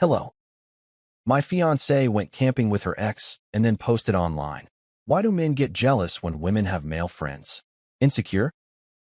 Hello. My fiancée went camping with her ex and then posted online. Why do men get jealous when women have male friends? Insecure?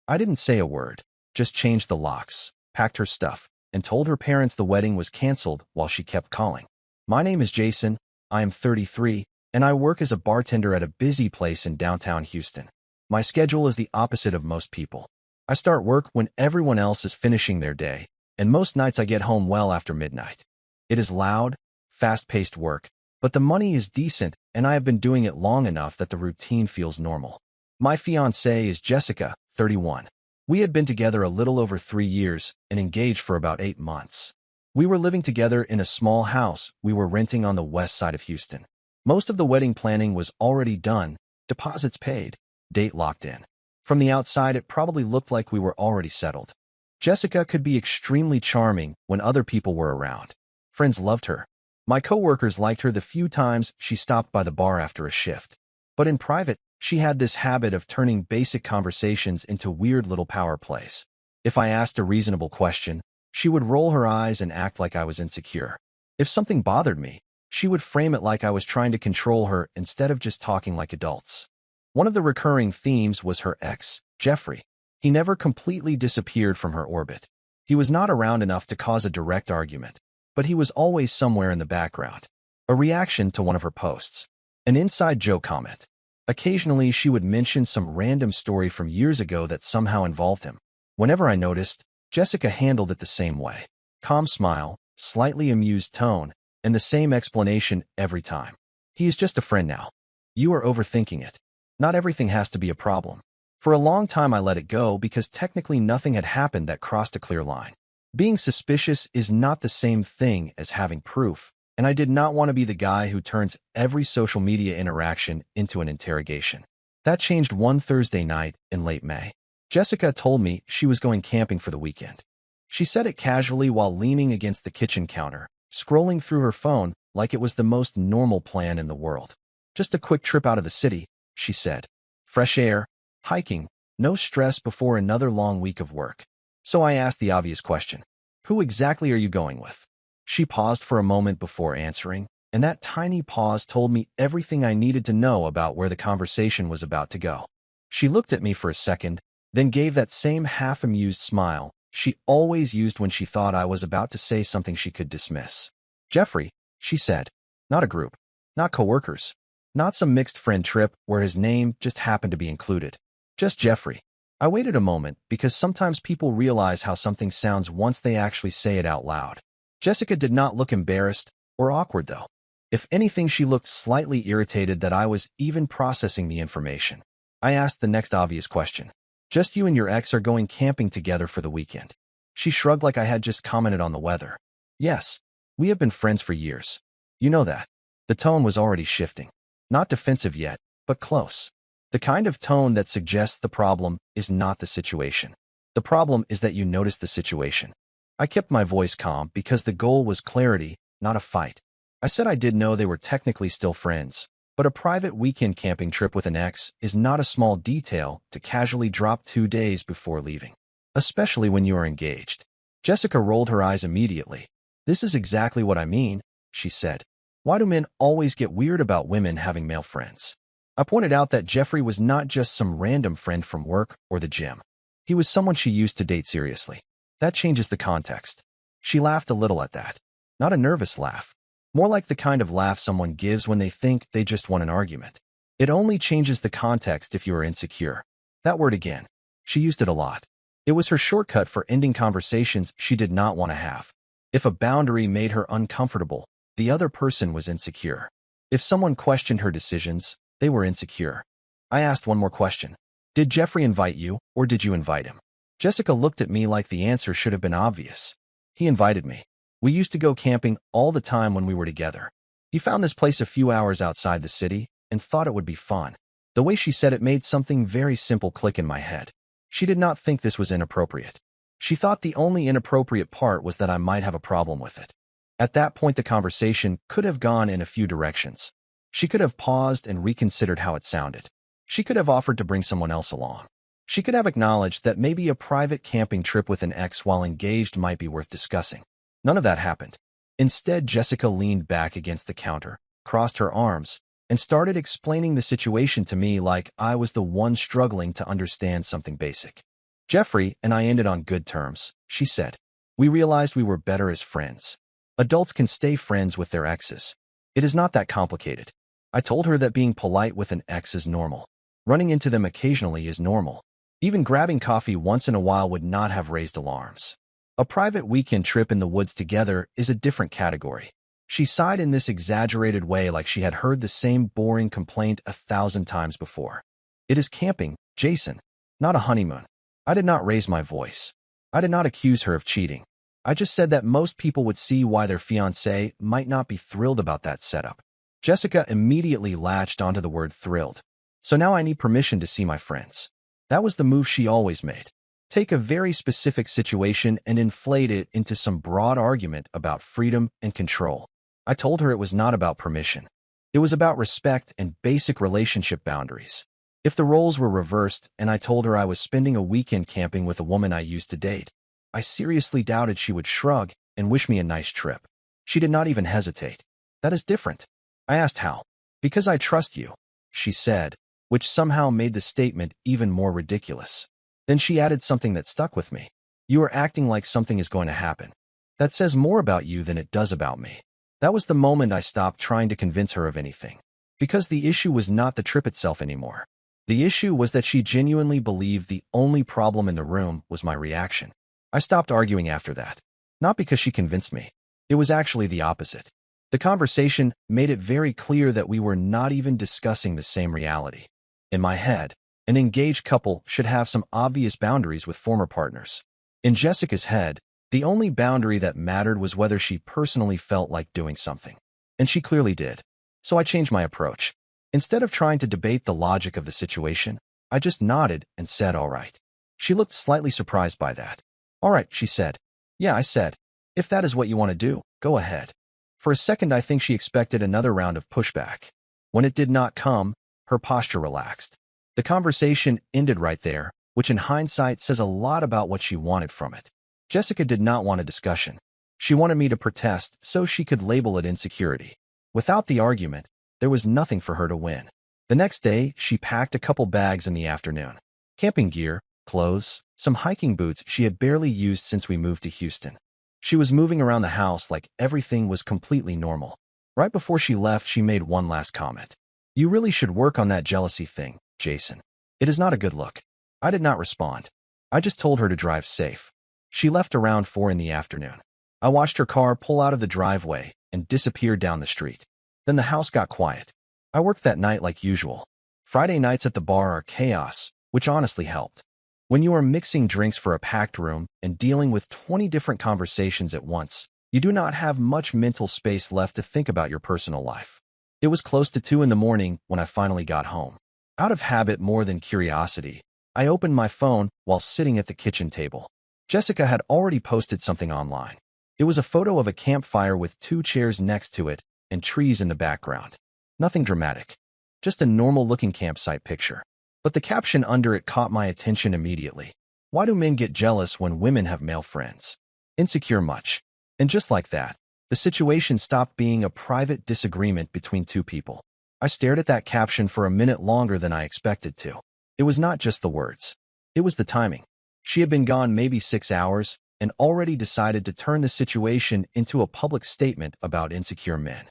I didn't say a word, just changed the locks, packed her stuff, and told her parents the wedding was canceled while she kept calling. My name is Jason, I am 33, and I work as a bartender at a busy place in downtown Houston. My schedule is the opposite of most people. I start work when everyone else is finishing their day, and most nights I get home well after midnight. It is loud, fast-paced work, but the money is decent and I have been doing it long enough that the routine feels normal. My fiancée is Jessica, 31. We had been together a little over 3 years and engaged for about 8 months. We were living together in a small house we were renting on the west side of Houston. Most of the wedding planning was already done, deposits paid, date locked in. From the outside, it probably looked like we were already settled. Jessica could be extremely charming when other people were around. Friends loved her. My coworkers liked her the few times she stopped by the bar after a shift. But in private, she had this habit of turning basic conversations into weird little power plays. If I asked a reasonable question, she would roll her eyes and act like I was insecure. If something bothered me, she would frame it like I was trying to control her instead of just talking like adults. One of the recurring themes was her ex, Jeffrey. He never completely disappeared from her orbit. He was not around enough to cause a direct argument, but he was always somewhere in the background. A reaction to one of her posts. An inside joke comment. Occasionally, she would mention some random story from years ago that somehow involved him. Whenever I noticed, Jessica handled it the same way. Calm smile, slightly amused tone, and the same explanation every time. He is just a friend now. You are overthinking it. Not everything has to be a problem. For a long time, I let it go because technically nothing had happened that crossed a clear line. Being suspicious is not the same thing as having proof, and I did not want to be the guy who turns every social media interaction into an interrogation. That changed one Thursday night in late May. Jessica told me she was going camping for the weekend. She said it casually while leaning against the kitchen counter, scrolling through her phone like it was the most normal plan in the world. Just a quick trip out of the city, she said. Fresh air, hiking, no stress before another long week of work. So I asked the obvious question. Who exactly are you going with? She paused for a moment before answering, and that tiny pause told me everything I needed to know about where the conversation was about to go. She looked at me for a second, then gave that same half-amused smile she always used when she thought I was about to say something she could dismiss. Jeffrey, she said. Not a group. Not coworkers. Not some mixed friend trip where his name just happened to be included. Just Jeffrey. I waited a moment because sometimes people realize how something sounds once they actually say it out loud. Jessica did not look embarrassed or awkward, though. If anything, she looked slightly irritated that I was even processing the information. I asked the next obvious question. Just you and your ex are going camping together for the weekend. She shrugged like I had just commented on the weather. Yes, we have been friends for years. You know that. The tone was already shifting. Not defensive yet, but close. The kind of tone that suggests the problem is not the situation. The problem is that you notice the situation. I kept my voice calm because the goal was clarity, not a fight. I said I did know they were technically still friends, but a private weekend camping trip with an ex is not a small detail to casually drop 2 days before leaving, especially when you are engaged. Jessica rolled her eyes immediately. This is exactly what I mean, she said. Why do men always get weird about women having male friends? I pointed out that Jeffrey was not just some random friend from work or the gym. He was someone she used to date seriously. That changes the context. She laughed a little at that. Not a nervous laugh. More like the kind of laugh someone gives when they think they just won an argument. It only changes the context if you are insecure. That word again. She used it a lot. It was her shortcut for ending conversations she did not want to have. If a boundary made her uncomfortable, the other person was insecure. If someone questioned her decisions, they were insecure. I asked one more question. Did Jeffrey invite you, or did you invite him? Jessica looked at me like the answer should have been obvious. He invited me. We used to go camping all the time when we were together. He found this place a few hours outside the city and thought it would be fun. The way she said it made something very simple click in my head. She did not think this was inappropriate. She thought the only inappropriate part was that I might have a problem with it. At that point, the conversation could have gone in a few directions. She could have paused and reconsidered how it sounded. She could have offered to bring someone else along. She could have acknowledged that maybe a private camping trip with an ex while engaged might be worth discussing. None of that happened. Instead, Jessica leaned back against the counter, crossed her arms, and started explaining the situation to me like I was the one struggling to understand something basic. Jeffrey and I ended on good terms, she said. We realized we were better as friends. Adults can stay friends with their exes. It is not that complicated. I told her that being polite with an ex is normal. Running into them occasionally is normal. Even grabbing coffee once in a while would not have raised alarms. A private weekend trip in the woods together is a different category. She sighed in this exaggerated way like she had heard the same boring complaint 1,000 times before. It is camping, Jason, not a honeymoon. I did not raise my voice. I did not accuse her of cheating. I just said that most people would see why their fiancé might not be thrilled about that setup. Jessica immediately latched onto the word thrilled. So now I need permission to see my friends. That was the move she always made. Take a very specific situation and inflate it into some broad argument about freedom and control. I told her it was not about permission. It was about respect and basic relationship boundaries. If the roles were reversed and I told her I was spending a weekend camping with a woman I used to date, I seriously doubted she would shrug and wish me a nice trip. She did not even hesitate. That is different. I asked how. Because I trust you, she said, which somehow made the statement even more ridiculous. Then she added something that stuck with me. You are acting like something is going to happen. That says more about you than it does about me. That was the moment I stopped trying to convince her of anything. Because the issue was not the trip itself anymore. The issue was that she genuinely believed the only problem in the room was my reaction. I stopped arguing after that. Not because she convinced me. It was actually the opposite. The conversation made it very clear that we were not even discussing the same reality. In my head, an engaged couple should have some obvious boundaries with former partners. In Jessica's head, the only boundary that mattered was whether she personally felt like doing something. And she clearly did. So I changed my approach. Instead of trying to debate the logic of the situation, I just nodded and said, all right. She looked slightly surprised by that. All right, she said. Yeah, I said. If that is what you want to do, go ahead. For a second, I think she expected another round of pushback. When it did not come, her posture relaxed. The conversation ended right there, which in hindsight says a lot about what she wanted from it. Jessica did not want a discussion. She wanted me to protest so she could label it insecurity. Without the argument, there was nothing for her to win. The next day, she packed a couple bags in the afternoon. Camping gear, clothes, some hiking boots she had barely used since we moved to Houston. She was moving around the house like everything was completely normal. Right before she left, she made one last comment. You really should work on that jealousy thing, Jason. It is not a good look. I did not respond. I just told her to drive safe. She left around 4 in the afternoon. I watched her car pull out of the driveway and disappear down the street. Then the house got quiet. I worked that night like usual. Friday nights at the bar are chaos, which honestly helped. When you are mixing drinks for a packed room and dealing with 20 different conversations at once, you do not have much mental space left to think about your personal life. It was close to 2 in the morning when I finally got home. Out of habit more than curiosity, I opened my phone while sitting at the kitchen table. Jessica had already posted something online. It was a photo of a campfire with 2 chairs next to it and trees in the background. Nothing dramatic. Just a normal-looking campsite picture. But the caption under it caught my attention immediately. Why do men get jealous when women have male friends? Insecure much. And just like that, the situation stopped being a private disagreement between 2 people. I stared at that caption for a minute longer than I expected to. It was not just the words. It was the timing. She had been gone maybe 6 hours and already decided to turn the situation into a public statement about insecure men.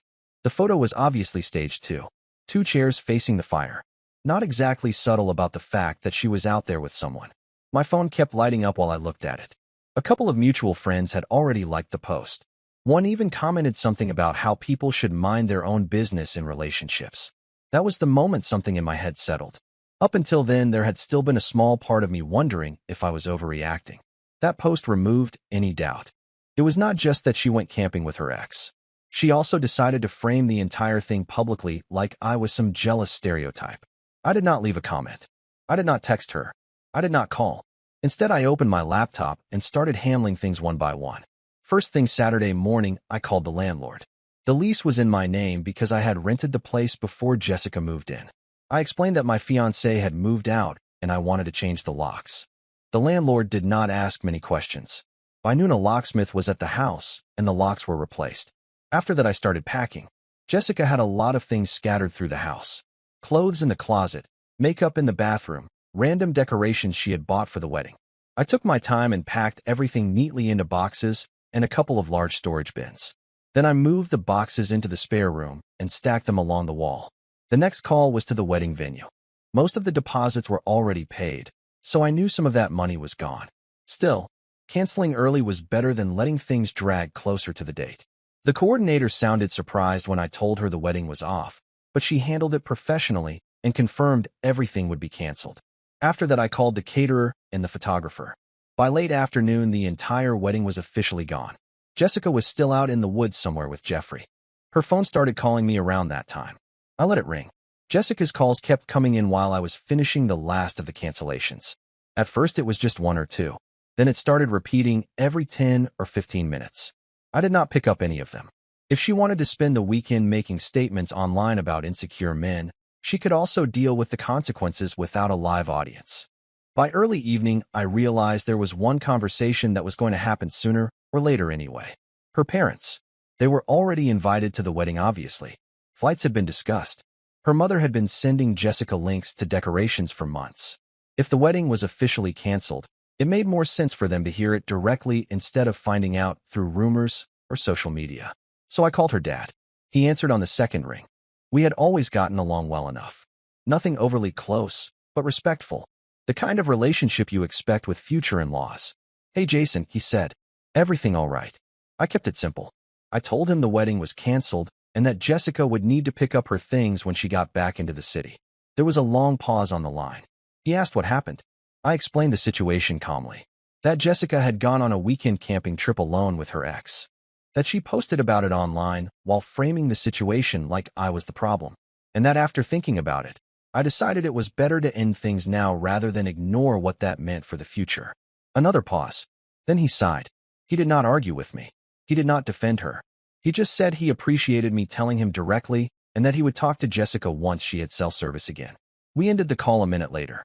The photo was obviously staged too. 2 chairs facing the fire. Not exactly subtle about the fact that she was out there with someone. My phone kept lighting up while I looked at it. A couple of mutual friends had already liked the post. One even commented something about how people should mind their own business in relationships. That was the moment something in my head settled. Up until then, there had still been a small part of me wondering if I was overreacting. That post removed any doubt. It was not just that she went camping with her ex. She also decided to frame the entire thing publicly like I was some jealous stereotype. I did not leave a comment. I did not text her. I did not call. Instead, I opened my laptop and started handling things one by one. First thing Saturday morning, I called the landlord. The lease was in my name because I had rented the place before Jessica moved in. I explained that my fiancé had moved out and I wanted to change the locks. The landlord did not ask many questions. By noon, a locksmith was at the house, and the locks were replaced. After that, I started packing. Jessica had a lot of things scattered through the house. Clothes in the closet, makeup in the bathroom, random decorations she had bought for the wedding. I took my time and packed everything neatly into boxes and a couple of large storage bins. Then I moved the boxes into the spare room and stacked them along the wall. The next call was to the wedding venue. Most of the deposits were already paid, so I knew some of that money was gone. Still, canceling early was better than letting things drag closer to the date. The coordinator sounded surprised when I told her the wedding was off, but she handled it professionally and confirmed everything would be canceled. After that, I called the caterer and the photographer. By late afternoon, the entire wedding was officially gone. Jessica was still out in the woods somewhere with Jeffrey. Her phone started calling me around that time. I let it ring. Jessica's calls kept coming in while I was finishing the last of the cancellations. At first, it was just one or two. Then it started repeating every 10 or 15 minutes. I did not pick up any of them. If she wanted to spend the weekend making statements online about insecure men, she could also deal with the consequences without a live audience. By early evening, I realized there was one conversation that was going to happen sooner or later anyway. Her parents. They were already invited to the wedding, obviously. Flights had been discussed. Her mother had been sending Jessica links to decorations for months. If the wedding was officially canceled, it made more sense for them to hear it directly instead of finding out through rumors or social media. So I called her dad. He answered on the second ring. We had always gotten along well enough. Nothing overly close, but respectful. The kind of relationship you expect with future in-laws. "Hey Jason," he said. "Everything all right?" I kept it simple. I told him the wedding was canceled and that Jessica would need to pick up her things when she got back into the city. There was a long pause on the line. He asked what happened. I explained the situation calmly. That Jessica had gone on a weekend camping trip alone with her ex. That she posted about it online while framing the situation like I was the problem. And that after thinking about it, I decided it was better to end things now rather than ignore what that meant for the future. Another pause. Then he sighed. He did not argue with me. He did not defend her. He just said he appreciated me telling him directly and that he would talk to Jessica once she had cell service again. We ended the call a minute later.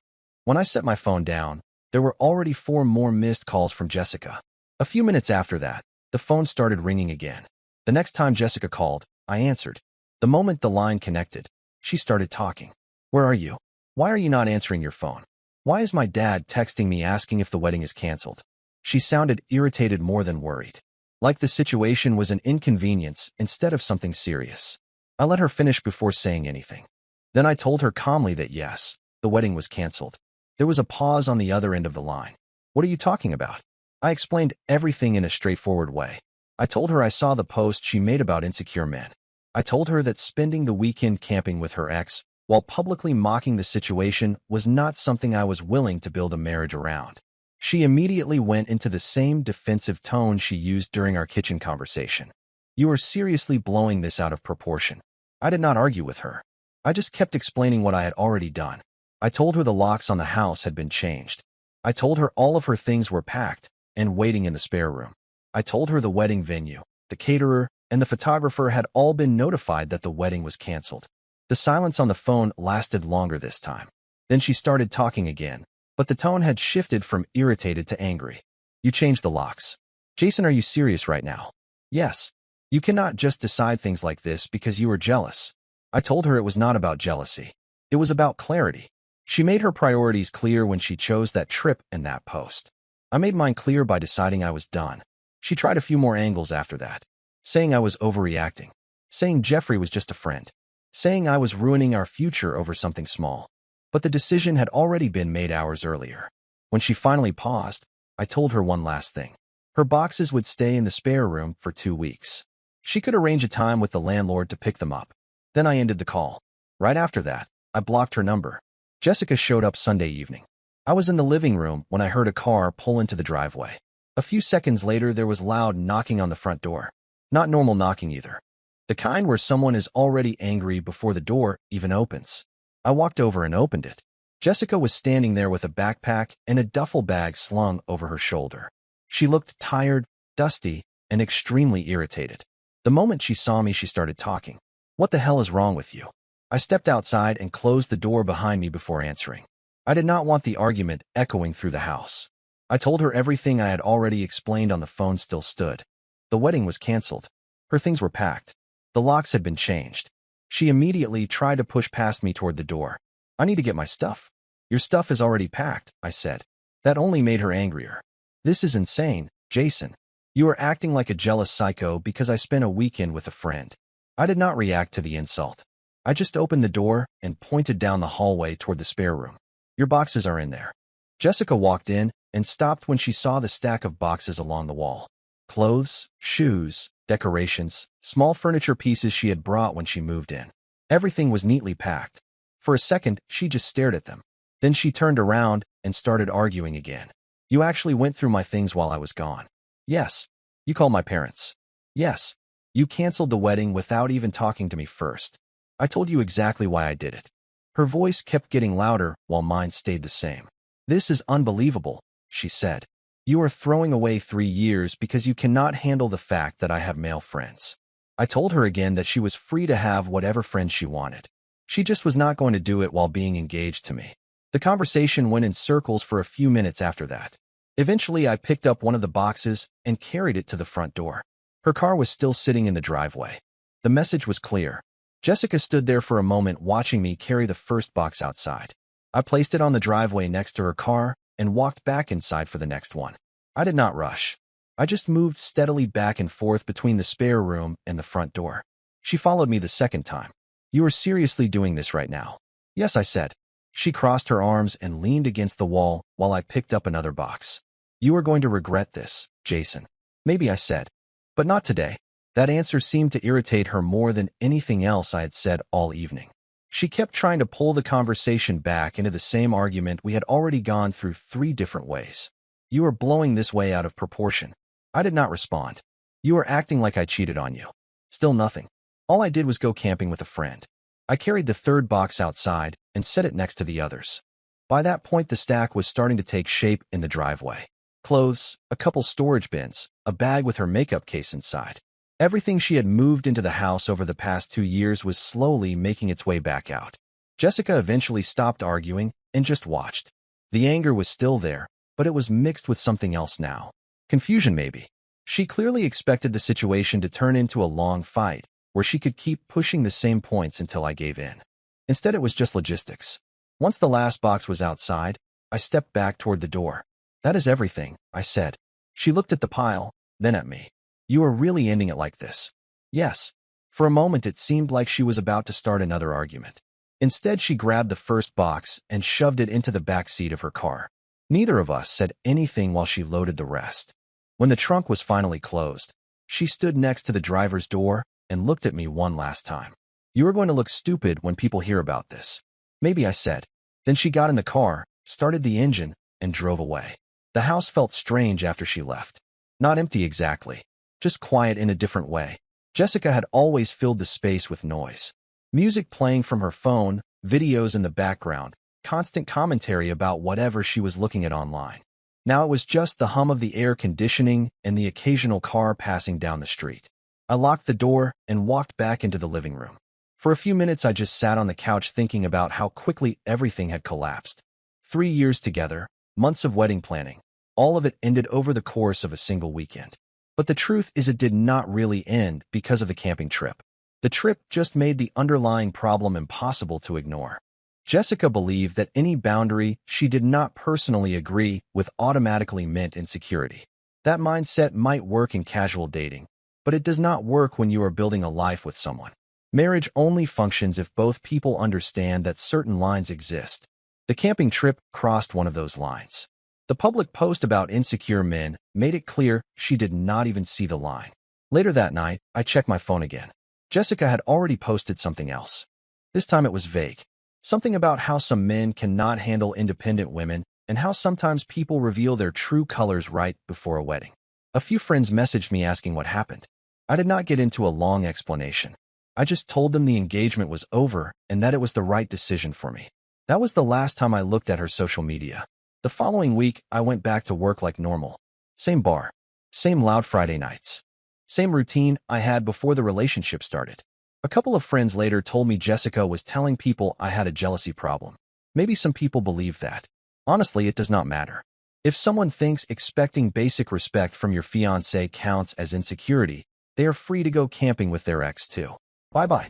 When I set my phone down, there were already 4 more missed calls from Jessica. A few minutes after that, the phone started ringing again. The next time Jessica called, I answered. The moment the line connected, she started talking. "Where are you? Why are you not answering your phone? Why is my dad texting me asking if the wedding is canceled?" She sounded irritated more than worried. Like the situation was an inconvenience instead of something serious. I let her finish before saying anything. Then I told her calmly that yes, the wedding was canceled. There was a pause on the other end of the line. "What are you talking about?" I explained everything in a straightforward way. I told her I saw the post she made about insecure men. I told her that spending the weekend camping with her ex while publicly mocking the situation was not something I was willing to build a marriage around. She immediately went into the same defensive tone she used during our kitchen conversation. "You are seriously blowing this out of proportion." I did not argue with her. I just kept explaining what I had already done. I told her the locks on the house had been changed. I told her all of her things were packed and waiting in the spare room. I told her the wedding venue, the caterer, and the photographer had all been notified that the wedding was canceled. The silence on the phone lasted longer this time. Then she started talking again, but the tone had shifted from irritated to angry. "You changed the locks. Jason, are you serious right now?" "Yes. You cannot just decide things like this because you are jealous." I told her it was not about jealousy. It was about clarity. She made her priorities clear when she chose that trip and that post. I made mine clear by deciding I was done. She tried a few more angles after that, saying I was overreacting, saying Jeffrey was just a friend, saying I was ruining our future over something small. But the decision had already been made hours earlier. When she finally paused, I told her one last thing. Her boxes would stay in the spare room for 2 weeks. She could arrange a time with the landlord to pick them up. Then I ended the call. Right after that, I blocked her number. Jessica showed up Sunday evening. I was in the living room when I heard a car pull into the driveway. A few seconds later, there was loud knocking on the front door. Not normal knocking either. The kind where someone is already angry before the door even opens. I walked over and opened it. Jessica was standing there with a backpack and a duffel bag slung over her shoulder. She looked tired, dusty, and extremely irritated. The moment she saw me, she started talking. "What the hell is wrong with you?" I stepped outside and closed the door behind me before answering. I did not want the argument echoing through the house. I told her everything I had already explained on the phone still stood. The wedding was canceled. Her things were packed. The locks had been changed. She immediately tried to push past me toward the door. I need to get my stuff. Your stuff is already packed, I said. That only made her angrier. This is insane, Jason. You are acting like a jealous psycho because I spent a weekend with a friend. I did not react to the insult. I just opened the door and pointed down the hallway toward the spare room. Your boxes are in there. Jessica walked in and stopped when she saw the stack of boxes along the wall. Clothes, shoes, decorations, small furniture pieces she had brought when she moved in. Everything was neatly packed. For a second, she just stared at them. Then she turned around and started arguing again. You actually went through my things while I was gone. Yes. You called my parents. Yes. You canceled the wedding without even talking to me first. I told you exactly why I did it. Her voice kept getting louder while mine stayed the same. This is unbelievable, she said. You are throwing away 3 years because you cannot handle the fact that I have male friends. I told her again that she was free to have whatever friends she wanted. She just was not going to do it while being engaged to me. The conversation went in circles for a few minutes after that. Eventually, I picked up one of the boxes and carried it to the front door. Her car was still sitting in the driveway. The message was clear. Jessica stood there for a moment watching me carry the first box outside. I placed it on the driveway next to her car and walked back inside for the next one. I did not rush. I just moved steadily back and forth between the spare room and the front door. She followed me the second time. You are seriously doing this right now? Yes, I said. She crossed her arms and leaned against the wall while I picked up another box. You are going to regret this, Jason. Maybe, I said. But not today. That answer seemed to irritate her more than anything else I had said all evening. She kept trying to pull the conversation back into the same argument we had already gone through 3 different ways. You are blowing this way out of proportion. I did not respond. You are acting like I cheated on you. Still nothing. All I did was go camping with a friend. I carried the third box outside and set it next to the others. By that point, the stack was starting to take shape in the driveway. Clothes, a couple storage bins, a bag with her makeup case inside. Everything she had moved into the house over the past 2 years was slowly making its way back out. Jessica eventually stopped arguing and just watched. The anger was still there, but it was mixed with something else now. Confusion, maybe. She clearly expected the situation to turn into a long fight, where she could keep pushing the same points until I gave in. Instead, it was just logistics. Once the last box was outside, I stepped back toward the door. That is everything, I said. She looked at the pile, then at me. You are really ending it like this? Yes. For a moment, it seemed like she was about to start another argument. Instead, she grabbed the first box and shoved it into the back seat of her car. Neither of us said anything while she loaded the rest. When the trunk was finally closed, she stood next to the driver's door and looked at me one last time. You are going to look stupid when people hear about this. Maybe, I said. Then she got in the car, started the engine, and drove away. The house felt strange after she left. Not empty exactly, just quiet in a different way. Jessica had always filled the space with noise. Music playing from her phone, videos in the background, constant commentary about whatever she was looking at online. Now it was just the hum of the air conditioning and the occasional car passing down the street. I locked the door and walked back into the living room. For a few minutes, I just sat on the couch thinking about how quickly everything had collapsed. 3 years together, months of wedding planning, all of it ended over the course of a single weekend. But the truth is, it did not really end because of the camping trip. The trip just made the underlying problem impossible to ignore. Jessica believed that any boundary she did not personally agree with automatically meant insecurity. That mindset might work in casual dating, but it does not work when you are building a life with someone. Marriage only functions if both people understand that certain lines exist. The camping trip crossed one of those lines. The public post about insecure men made it clear she did not even see the line. Later that night, I checked my phone again. Jessica had already posted something else. This time it was vague. Something about how some men cannot handle independent women and how sometimes people reveal their true colors right before a wedding. A few friends messaged me asking what happened. I did not get into a long explanation. I just told them the engagement was over and that it was the right decision for me. That was the last time I looked at her social media. The following week, I went back to work like normal. Same bar, same loud Friday nights, same routine I had before the relationship started. A couple of friends later told me Jessica was telling people I had a jealousy problem. Maybe some people believe that. Honestly, it does not matter. If someone thinks expecting basic respect from your fiancé counts as insecurity, they are free to go camping with their ex too. Bye-bye.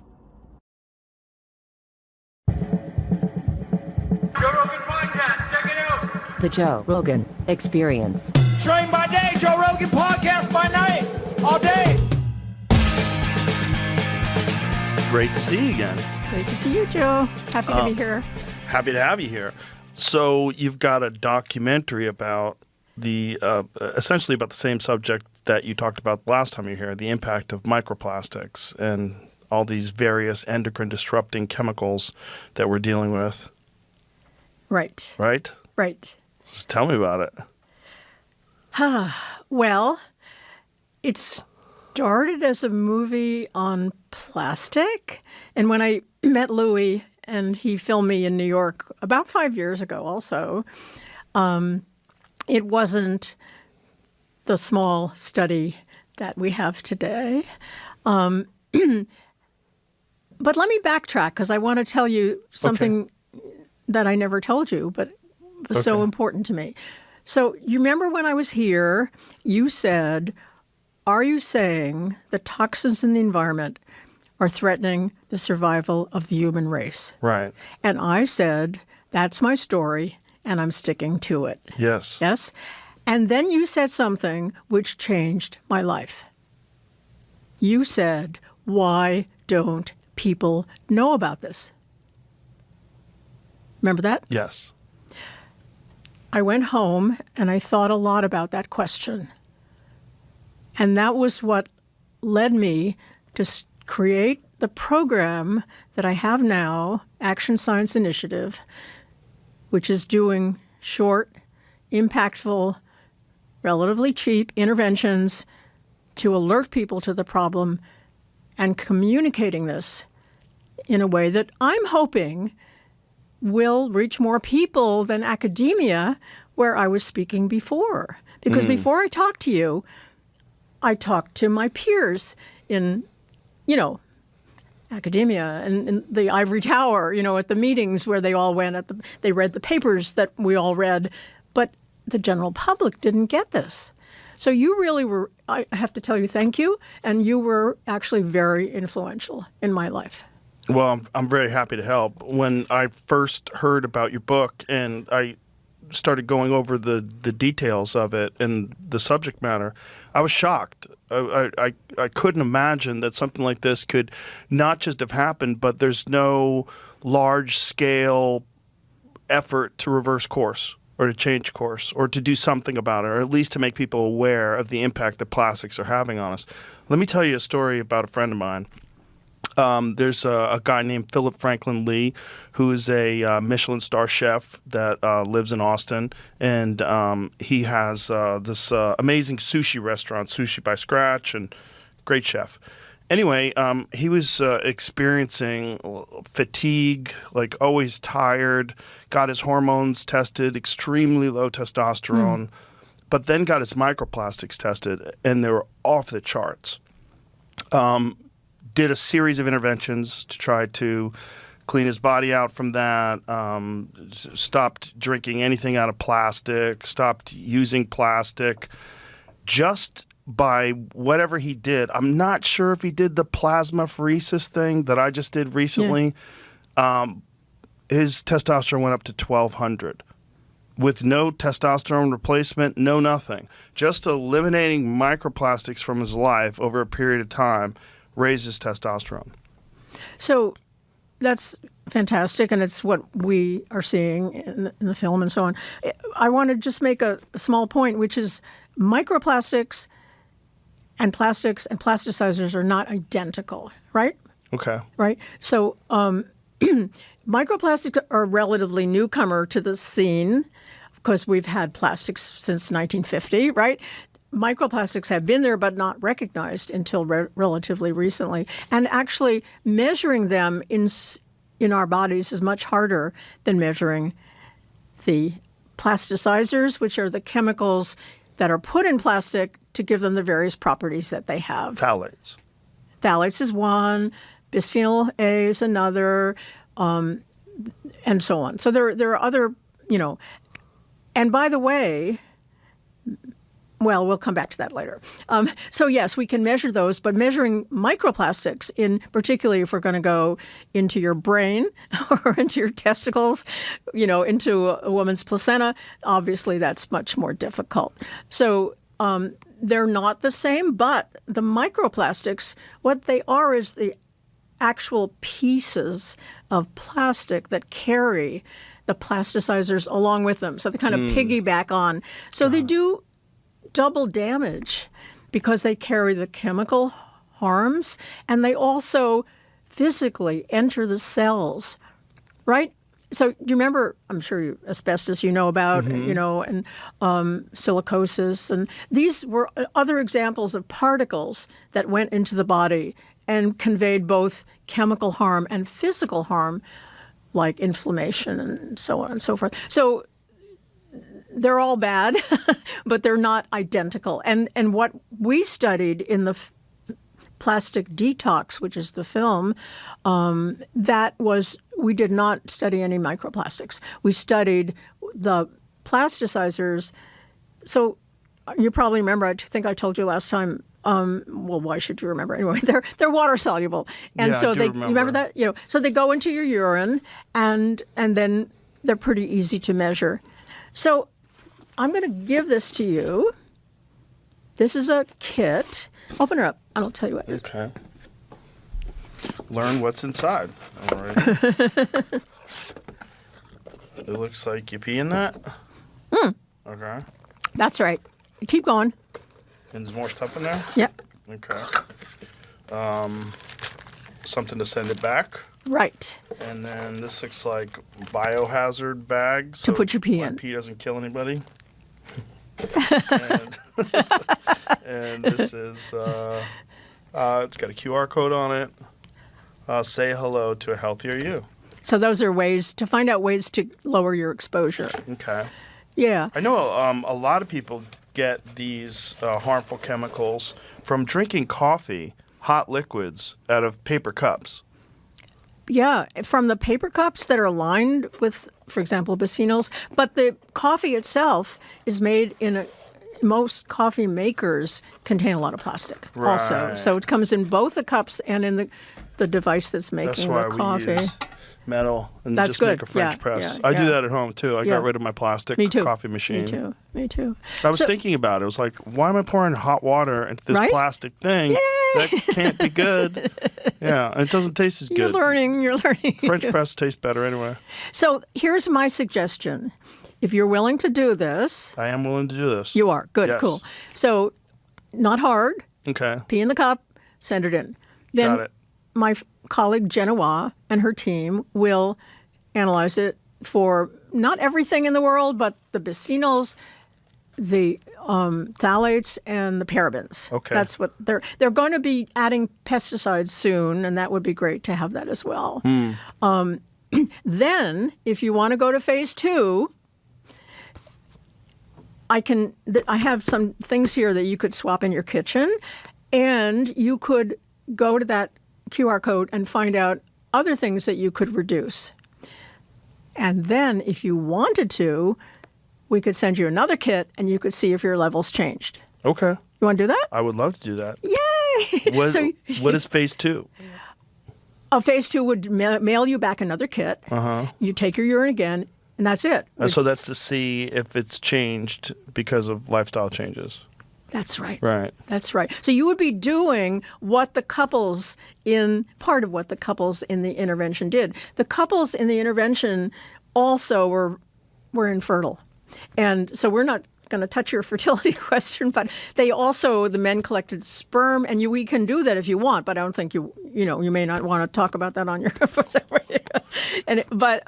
Joe Rogan Podcast, check it out. The Joe Rogan Experience. Train by day, Joe Rogan Podcast by night, all day. Great to see you again. Great to see you, Joe. Happy to be here. Happy to have you here. So you've got a documentary about the essentially about the same subject that you talked about last time you were here, the impact of microplastics and all these various endocrine disrupting chemicals that we're dealing with. Right. Right? Right. So tell me about it. Well, it started as a movie on plastic. And when I met Louis, and he filmed me in New York about 5 years ago also, it wasn't the small study that we have today. But let me backtrack because I want to tell you something that I never told you, but was so important to me. So you remember when I was here, you said, are you saying that toxins in the environment are threatening the survival of the human race? Right. And I said, that's my story, and I'm sticking to it. Yes. Yes? And then you said something which changed my life. You said, why don't people know about this? Remember that? Yes. I went home and I thought a lot about that question. And that was what led me to create the program that I have now, Action Science Initiative, which is doing short, impactful, relatively cheap interventions to alert people to the problem and communicating this in a way that I'm hoping will reach more people than academia, where I was speaking before. Because before I talked to you, I talked to my peers in, academia and in the ivory tower, at the meetings where they all went. They read the papers that we all read, but the general public didn't get this. So you really were, I have to tell you, thank you, and you were actually very influential in my life. Well, I'm very happy to help. When I first heard about your book and I started going over the details of it and the subject matter, I was shocked. I couldn't imagine that something like this could not just have happened, but there's no large-scale effort to reverse course or to change course or to do something about it, or at least to make people aware of the impact that plastics are having on us. Let me tell you a story about a friend of mine. There's a guy named Philip Franklin Lee, who is a Michelin star chef that lives in Austin, and he has this amazing sushi restaurant, Sushi by Scratch, and great chef. Anyway, he was experiencing fatigue, like always tired, got his hormones tested, extremely low testosterone, but then got his microplastics tested, and they were off the charts. Did a series of interventions to try to clean his body out from that, stopped drinking anything out of plastic, stopped using plastic. Just by whatever he did, I'm not sure if he did the plasmapheresis thing that I just did recently. Yeah. His testosterone went up to 1,200 with no testosterone replacement, no nothing. Just eliminating microplastics from his life over a period of time raises testosterone. So that's fantastic, and it's what we are seeing in the film and so on. I want to just make a small point, which is microplastics and plastics and plasticizers are not identical, right? Okay. Right? So microplastics are a relatively newcomer to the scene because we've had plastics since 1950, right? Microplastics have been there but not recognized until relatively recently. And actually measuring them in our bodies is much harder than measuring the plasticizers, which are the chemicals that are put in plastic to give them the various properties that they have. Phthalates. Phthalates is one, bisphenol A is another, and so on. So there are other, And by the way, well, we'll come back to that later. So yes, we can measure those, but measuring microplastics, in particularly if we're going to go into your brain or into your testicles, into a woman's placenta, obviously that's much more difficult. So they're not the same, but the microplastics, what they are is the actual pieces of plastic that carry the plasticizers along with them. So they kind of piggyback on. So they do double damage because they carry the chemical harms and they also physically enter the cells, right? So do you remember, I'm sure asbestos you know about, and silicosis. And these were other examples of particles that went into the body and conveyed both chemical harm and physical harm, like inflammation and so on and so forth. So they're all bad, but they're not identical. And what we studied in the Plastic Detox, which is the film, we did not study any microplastics. We studied the plasticizers. So you probably remember, I think I told you last time, well, why should you remember anyway? They're water soluble, and so you remember that, so they go into your urine, and then they're pretty easy to measure. So I'm going to give this to you. This is a kit. Open her up, and I'll tell you what. Okay. Learn what's inside. All right. It looks like you pee in that. Okay. That's right. Keep going. And there's more stuff in there? Yep. Okay. Something to send it back. Right. And then this looks like biohazard bags. To put your pee in. Pee doesn't kill anybody. and this is, it's got a QR code on it. Say hello to a healthier you. So those are ways to find out ways to lower your exposure. Okay. Yeah. I know a lot of people get these harmful chemicals from drinking coffee, hot liquids, out of paper cups. Yeah, from the paper cups that are lined with, for example, bisphenols. But the coffee itself is made most coffee makers contain a lot of plastic also. So it comes in both the cups and in the device that's making the coffee. We use metal and That's just good. make a French press. I do that at home too. I got rid of my plastic coffee machine. Me too. I was thinking about it. I was like, why am I pouring hot water into this plastic thing? Yay! That can't be good. Yeah, and it doesn't taste as good. You're learning. French press tastes better anyway. So here's my suggestion. If you're willing to do this. I am willing to do this. You are. Good, yes. Cool. So not hard. Okay. Pee in the cup, send it in. Then got it. My colleague Genoa and her team will analyze it for not everything in the world, but the bisphenols, the phthalates, and the parabens. Okay. That's what they're going to be adding pesticides soon, and that would be great to have that as well. Then, if you want to go to phase 2, I have some things here that you could swap in your kitchen, and you could go to that QR code and find out other things that you could reduce. And then, if you wanted to, we could send you another kit, and you could see if your levels changed. Okay. You want to do that? I would love to do that. Yay! What is phase 2? Phase 2 would mail you back another kit. You take your urine again, and that's it. So that's to see if it's changed because of lifestyle changes. That's right. Right. That's right. So you would be doing part of what the couples in the intervention did. The couples in the intervention also were infertile. And so we're not going to touch your fertility question, but the men collected sperm, and we can do that if you want, but I don't think you may not want to talk about that on your but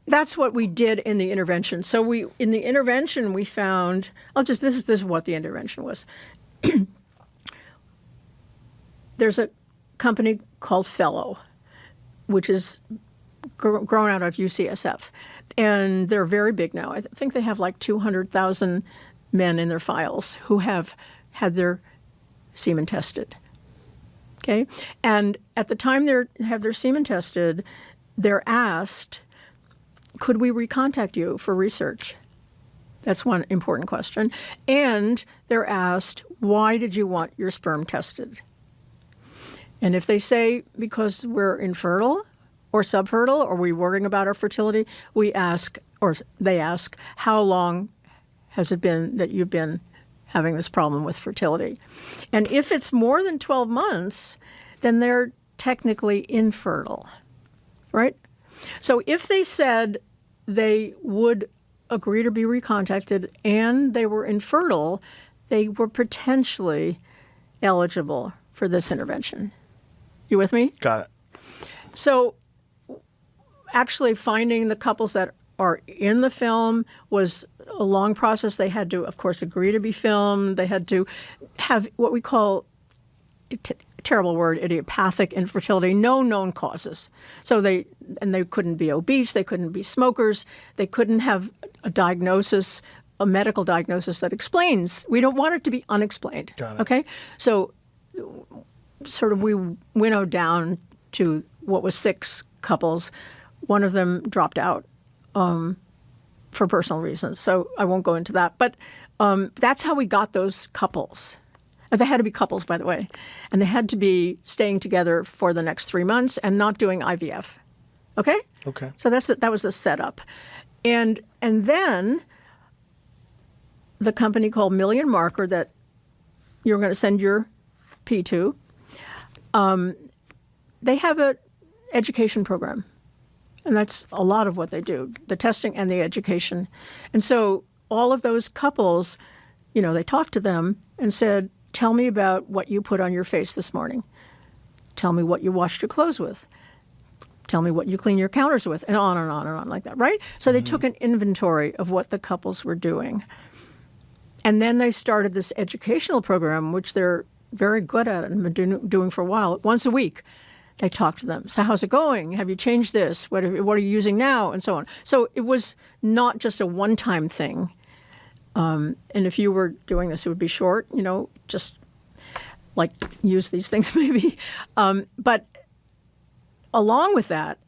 that's what we did in the intervention. So in the intervention we found, this is what the intervention was. There's a company called Fellow, which is grown out of UCSF. And they're very big now. I think they have like 200,000 men in their files who have had their semen tested. Okay? And at the time they have their semen tested, they're asked, could we recontact you for research? That's one important question. And they're asked, why did you want your sperm tested? And if they say, because we're infertile or subfertile, or we're worrying about our fertility, we ask, or they ask, how long has it been that you've been having this problem with fertility? And if it's more than 12 months, then they're technically infertile, right? So if they said they would agree to be recontacted and they were infertile, they were potentially eligible for this intervention. You with me? Got it. So actually finding the couples that are in the film was a long process. They had to, of course, agree to be filmed. They had to have what we call, terrible word, idiopathic infertility, no known causes. So they couldn't be obese, they couldn't be smokers, they couldn't have a diagnosis, a medical diagnosis that explains. We don't want it to be unexplained. Got it. Okay? So sort of we winnowed down to what was 6 couples. One of them dropped out for personal reasons, so I won't go into that. But that's how we got those couples. They had to be couples, by the way, and they had to be staying together for the next 3 months and not doing IVF. Okay? Okay. So that was the setup. And then the company called Million Marker that you're going to send your P to, they have an education program. And that's a lot of what they do, the testing and the education. And so all of those couples, they talked to them and said, tell me about what you put on your face this morning. Tell me what you washed your clothes with. Tell me what you clean your counters with, and on and on and on like that, right? So they took an inventory of what the couples were doing. And then they started this educational program, which they're very good at and have been doing for a while. Once a week, they talk to them. So how's it going? Have you changed this? What are you using now? And so on. So it was not just a one-time thing. And if you were doing this, it would be short, just like use these things maybe. But along with that,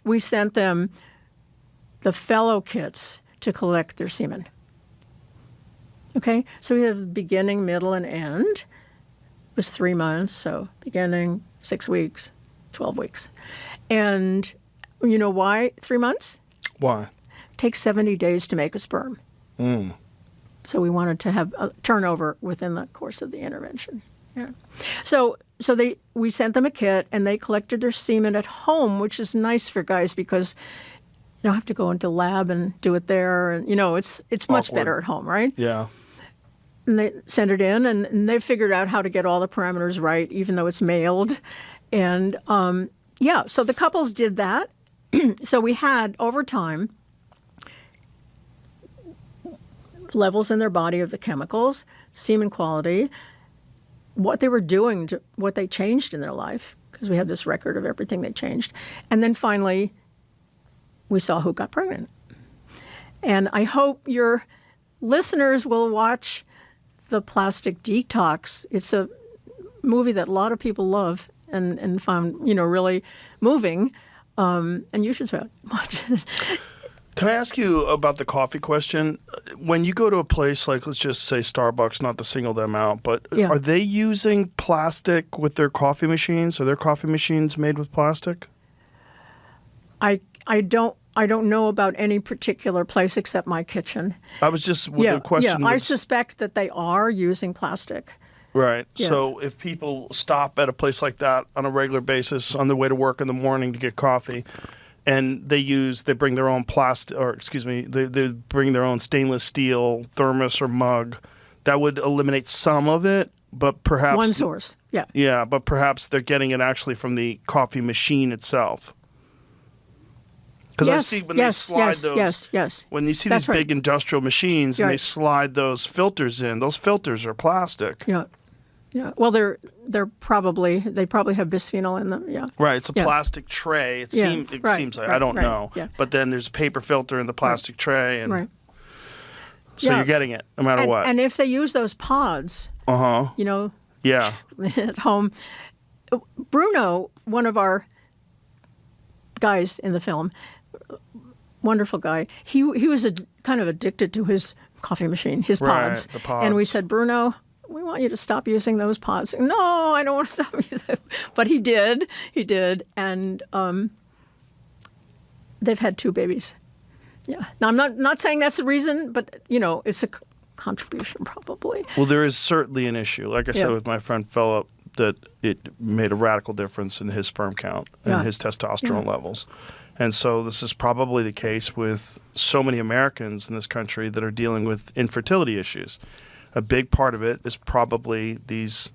we sent them the fellow kits to collect their semen. Okay? So we have beginning, middle, and end. It was 3 months, so beginning, 6 weeks, 12 weeks. And you know why 3 months? Why? It takes 70 days to make a sperm. So we wanted to have a turnover within the course of the intervention. Yeah. So we sent them a kit, and they collected their semen at home, which is nice for guys because you don't have to go into the lab and do it there, and it's much better at home, right? Yeah. And they sent it in, and they figured out how to get all the parameters right, even though it's mailed. And so the couples did that. So we had over time levels in their body of the chemicals, semen quality, what they were doing, what they changed in their life, because we have this record of everything they changed. And then finally, we saw who got pregnant. And I hope your listeners will watch The Plastic Detox. It's a movie that a lot of people love and found, really moving. And you should watch it. Can I ask you about the coffee question? When you go to a place like, let's just say Starbucks, not to single them out, but are they using plastic with their coffee machines? Are their coffee machines made with plastic? I don't know about any particular place except my kitchen. I was just, the question I was, suspect that they are using plastic. Right. Yeah. So if people stop at a place like that on a regular basis on their way to work in the morning to get coffee, and they bring their own they bring their own stainless steel thermos or mug, that would eliminate some of it, but perhaps... One source, yeah. Yeah, but perhaps they're getting it actually from the coffee machine itself. Because I see when they slide those... When you see these big industrial machines and they slide those filters in, those filters are plastic. Yeah. Yeah. Well, they probably have bisphenol in them. Yeah. Right. It's a plastic tray. It seems like I don't know. Yeah. But then there's a paper filter in the plastic tray, and so you're getting it no matter what. And if they use those pods, at home, Bruno, one of our guys in the film, wonderful guy. He was kind of addicted to his coffee machine, his Right, pods. the pods. And we said, Bruno, we want you to stop using those pods. No, I don't want to stop using them. But he did. He did. And they've had 2 babies. Yeah. Now, I'm not saying that's the reason, but, it's a contribution probably. Well, there is certainly an issue. Like I said Yeah. with my friend Philip, that it made a radical difference in his sperm count and Yeah. his testosterone levels. And so this is probably the case with so many Americans in this country that are dealing with infertility issues. A big part of it is probably these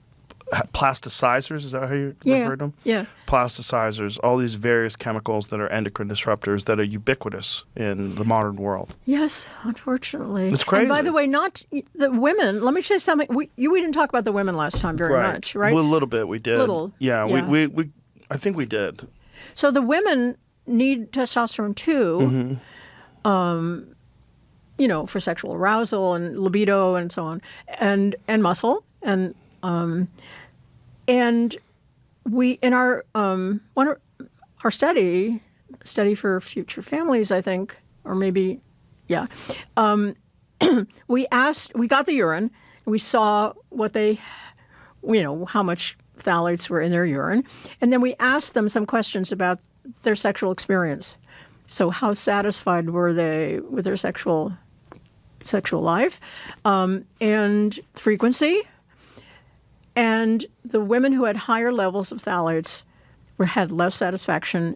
plasticizers. Is that how you refer to them? Yeah. Plasticizers, all these various chemicals that are endocrine disruptors that are ubiquitous in the modern world. Yes, unfortunately. It's crazy. And by the way, not the women. Let me say something. We didn't talk about the women last time very much, right? Well, a little bit we did. Little, Yeah, yeah. We I think we did. So the women need testosterone too, for sexual arousal and libido and so on, and muscle and we in our our study for future families, I think, or maybe, yeah, we got the urine, we saw what they, how much phthalates were in their urine, and then we asked them some questions about their sexual experience. So how satisfied were they with their sexual life, and frequency. And the women who had higher levels of phthalates had less satisfaction